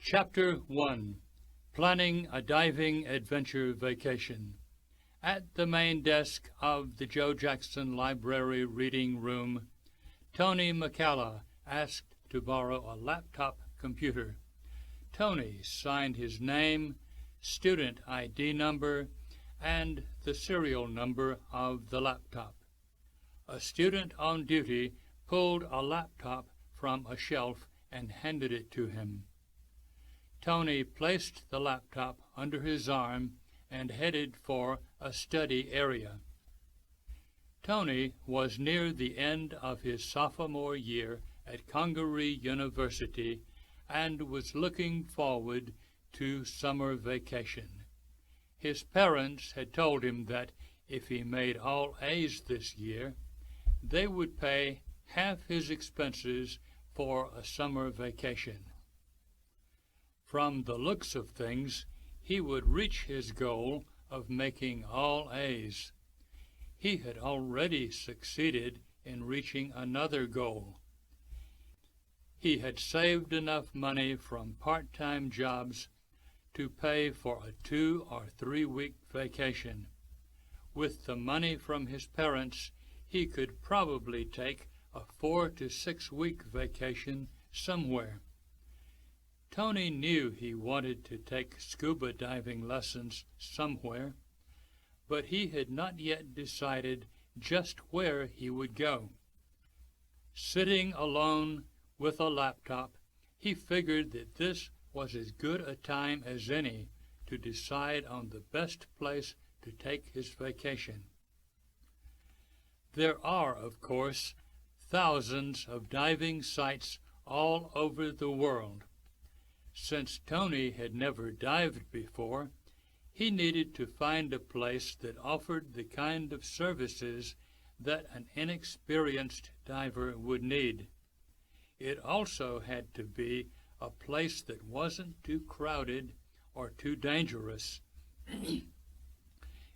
Chapter 1. Planning a Diving Adventure Vacation. At the main desk of the Joe Jackson Library Reading Room, Tony McCalla asked to borrow a laptop computer. Tony signed his name, student ID number, and the serial number of the laptop. A student on duty pulled a laptop from a shelf and handed it to him. Tony placed the laptop under his arm and headed for a study area. Tony was near the end of his sophomore year at Congaree University and was looking forward to summer vacation. His parents had told him that if he made all A's this year, they would pay half his expenses for a summer vacation. From the looks of things, he would reach his goal of making all A's. He had already succeeded in reaching another goal. He had saved enough money from part-time jobs to pay for a 2 or 3 week vacation. With the money from his parents, he could probably take a 4 to 6 week vacation somewhere. Tony knew he wanted to take scuba diving lessons somewhere, but he had not yet decided just where he would go. Sitting alone with a laptop, he figured that this was as good a time as any to decide on the best place to take his vacation. There are, of course, thousands of diving sites all over the world. Since Tony had never dived before, he needed to find a place that offered the kind of services that an inexperienced diver would need. It also had to be a place that wasn't too crowded or too dangerous.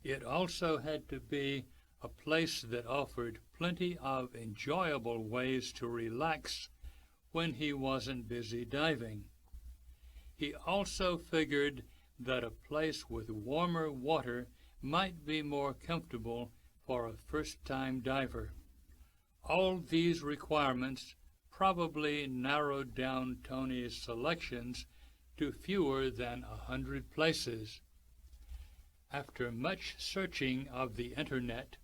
It also had to be a place that offered plenty of enjoyable ways to relax when he wasn't busy diving. He also figured that a place with warmer water might be more comfortable for a first-time diver. All these requirements probably narrowed down Tony's selections to fewer than 100 places. After much searching of the internet,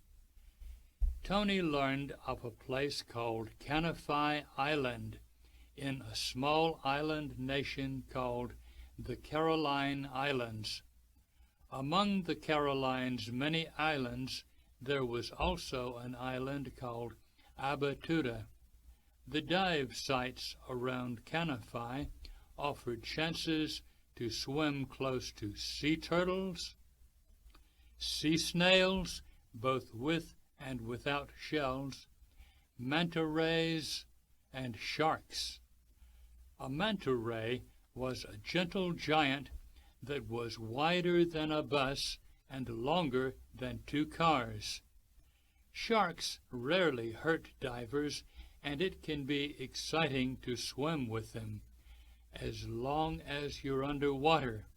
Tony learned of a place called Kanifay Island in a small island nation called the Caroline Islands. Among the Caroline's many islands, there was also an island called Abatuda. The dive sites around Kanifay offered chances to swim close to sea turtles, sea snails, both with and without shells, manta rays, and sharks. A manta ray was a gentle giant that was wider than a bus and longer than 2 cars. Sharks rarely hurt divers, and it can be exciting to swim with them, as long as you're underwater.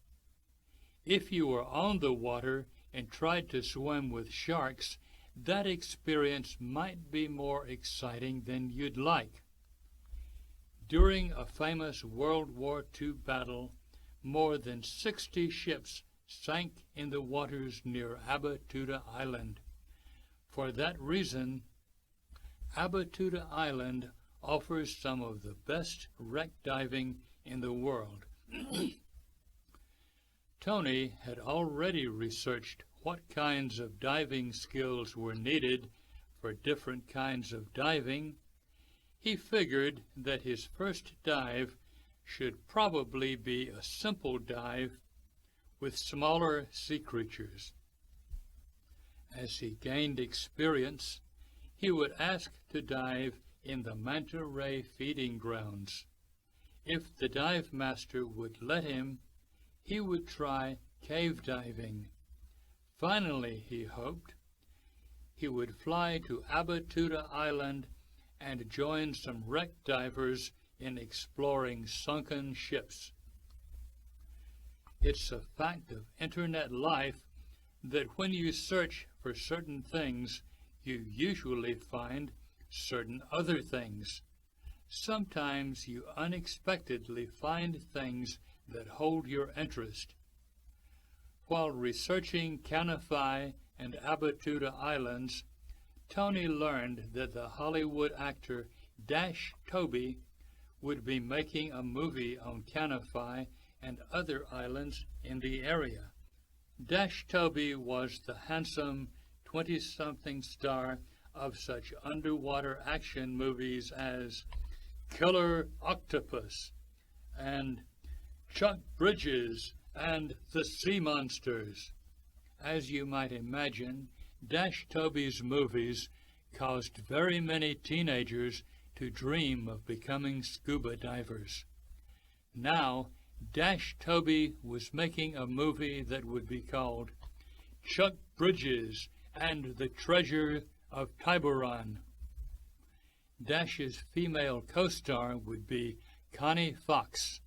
If you were on the water and tried to swim with sharks, that experience might be more exciting than you'd like. During a famous World War II battle, more than 60 ships sank in the waters near Abatuda Island. For that reason, Abatuda Island offers some of the best wreck diving in the world. Tony had already researched what kinds of diving skills were needed for different kinds of diving. He figured that his first dive should probably be a simple dive with smaller sea creatures. As he gained experience, he would ask to dive in the manta ray feeding grounds. If the dive master would let him, he would try cave diving. Finally, he hoped, he would fly to Abatuda Island and join some wreck divers in exploring sunken ships. It's a fact of internet life that when you search for certain things, you usually find certain other things. Sometimes you unexpectedly find things that hold your interest. While researching Kanifay and Abatuda Islands, Tony learned that the Hollywood actor Dash Toby would be making a movie on Kanifay and other islands in the area. Dash Toby was the handsome 20-something star of such underwater action movies as Killer Octopus and Chuck Bridges and the Sea Monsters. As you might imagine, Dash Toby's movies caused very many teenagers to dream of becoming scuba divers. Now, Dash Toby was making a movie that would be called Chuck Bridges and the Treasure of Tiburon. Dash's female co-star would be Connie Fox.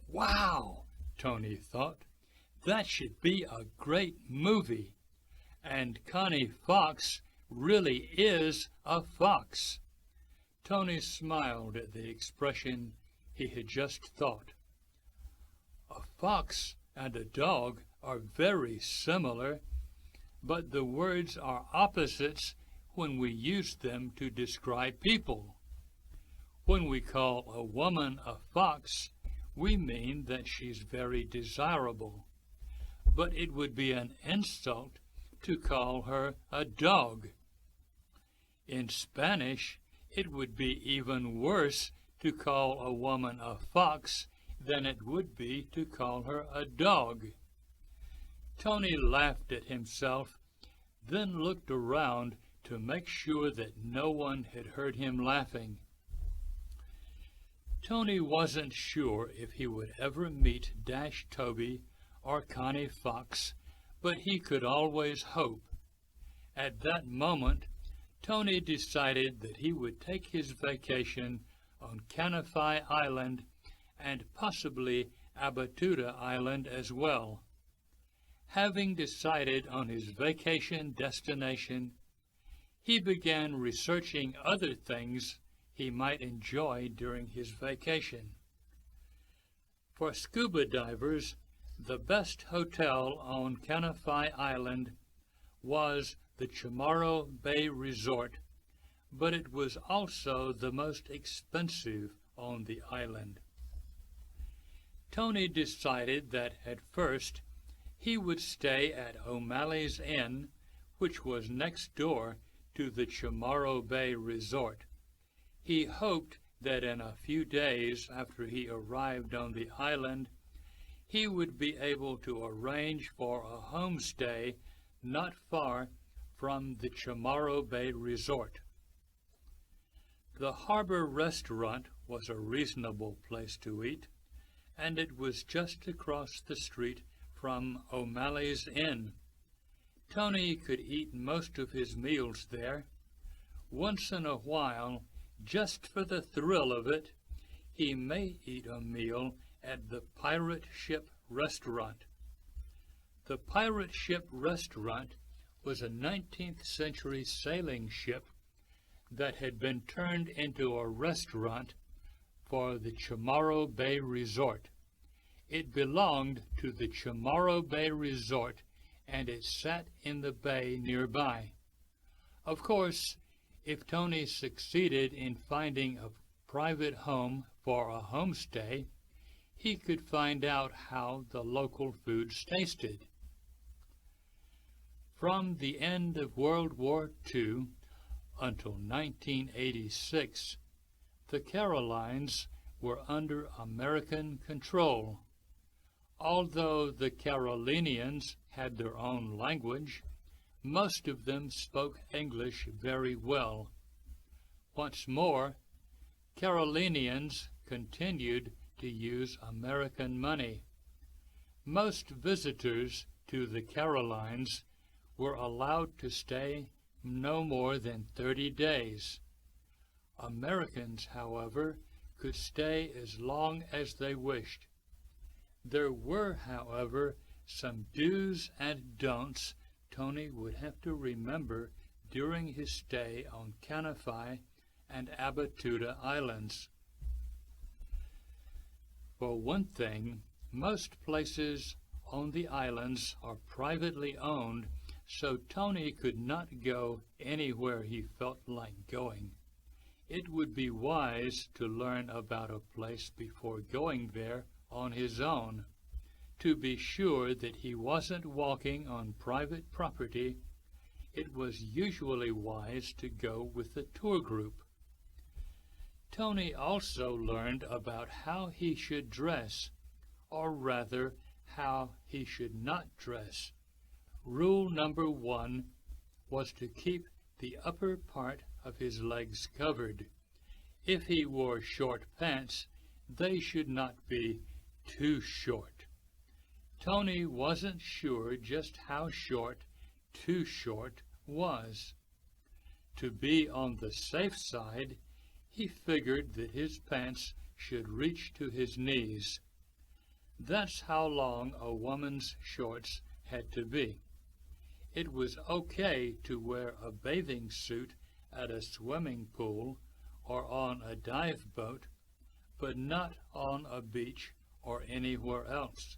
Wow, Tony thought, that should be a great movie. And Connie Fox really is a fox. Tony smiled at the expression he had just thought. A fox and a dog are very similar, but the words are opposites when we use them to describe people. When we call a woman a fox, we mean that she's very desirable, but it would be an insult to call her a dog. In Spanish, it would be even worse to call a woman a fox than it would be to call her a dog. Tony laughed at himself, then looked around to make sure that no one had heard him laughing. Tony wasn't sure if he would ever meet Dash Toby or Connie Fox, but he could always hope. At that moment, Tony decided that he would take his vacation on Kanifay Island and possibly Abatuda Island as well. Having decided on his vacation destination, he began researching other things he might enjoy during his vacation. For scuba divers, the best hotel on Kanifay Island was the Chamorro Bay Resort, but it was also the most expensive on the island. Tony decided that at first he would stay at O'Malley's Inn, which was next door to the Chamorro Bay Resort. He hoped that in a few days after he arrived on the island, he would be able to arrange for a homestay not far from the Chamorro Bay Resort. The harbor restaurant was a reasonable place to eat, and it was just across the street from O'Malley's Inn. Tony could eat most of his meals there. Once in a while, just for the thrill of it, he may eat a meal at the Pirate Ship Restaurant. The Pirate Ship Restaurant was a 19th century sailing ship that had been turned into a restaurant for the Chamorro Bay Resort. It belonged to the Chamorro Bay Resort, and it sat in the bay nearby. Of course, if Tony succeeded in finding a private home for a homestay, he could find out how the local foods tasted. From the end of World War II until 1986, the Carolines were under American control. Although the Carolinians had their own language, most of them spoke English very well. What's more, Carolinians continued to use American money. Most visitors to the Carolines were allowed to stay no more than 30 days. Americans, however, could stay as long as they wished. There were, however, some do's and don'ts Tony would have to remember during his stay on Kanifay and Abatuda Islands. For one thing, most places on the islands are privately owned, so Tony could not go anywhere he felt like going. It would be wise to learn about a place before going there on his own, to be sure that he wasn't walking on private property. It was usually wise to go with a tour group. Tony also learned about how he should dress, or rather, how he should not dress. Rule number 1 was to keep the upper part of his legs covered. If he wore short pants, they should not be too short. Tony wasn't sure just how short too short was. To be on the safe side, he figured that his pants should reach to his knees. That's how long a woman's shorts had to be. It was okay to wear a bathing suit at a swimming pool or on a dive boat, but not on a beach or anywhere else.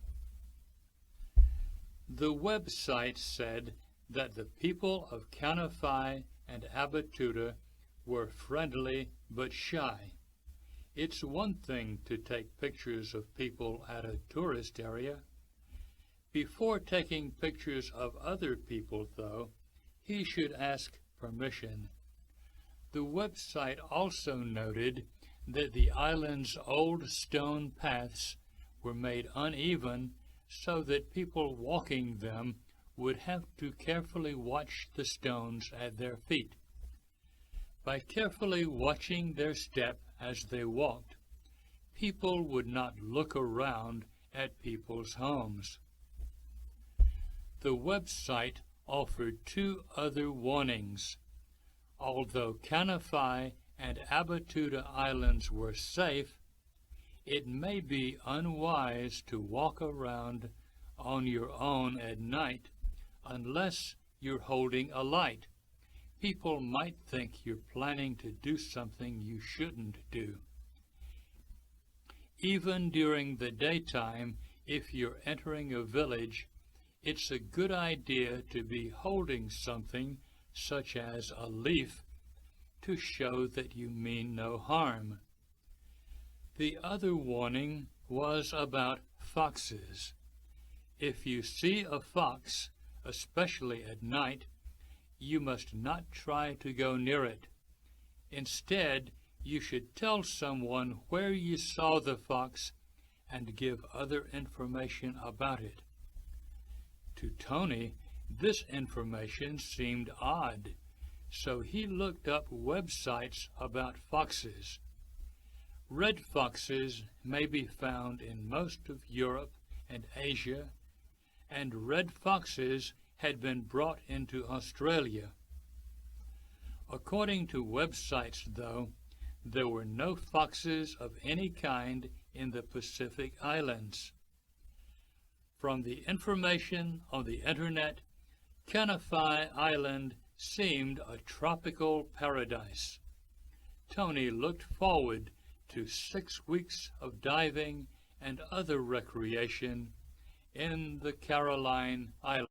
The website said that the people of Kanifay and Abatuda were friendly but shy. It's one thing to take pictures of people at a tourist area. Before taking pictures of other people, though, he should ask permission. The website also noted that the island's old stone paths were made uneven so that people walking them would have to carefully watch the stones at their feet. By carefully watching their step as they walked, people would not look around at people's homes. The website offered 2 other warnings. Although Kanifay and Abatuda Islands were safe, it may be unwise to walk around on your own at night unless you're holding a light. People might think you're planning to do something you shouldn't do. Even during the daytime, if you're entering a village, it's a good idea to be holding something such as a leaf to show that you mean no harm. The other warning was about foxes. If you see a fox, especially at night, you must not try to go near it. Instead, you should tell someone where you saw the fox and give other information about it. To Tony, this information seemed odd, so he looked up websites about foxes. Red foxes may be found in most of Europe and Asia, and red foxes had been brought into Australia. According to websites, though, there were no foxes of any kind in the Pacific Islands. From the information on the internet, Kanifay Island seemed a tropical paradise. Tony looked forward to 6 weeks of diving and other recreation in the Caroline Islands.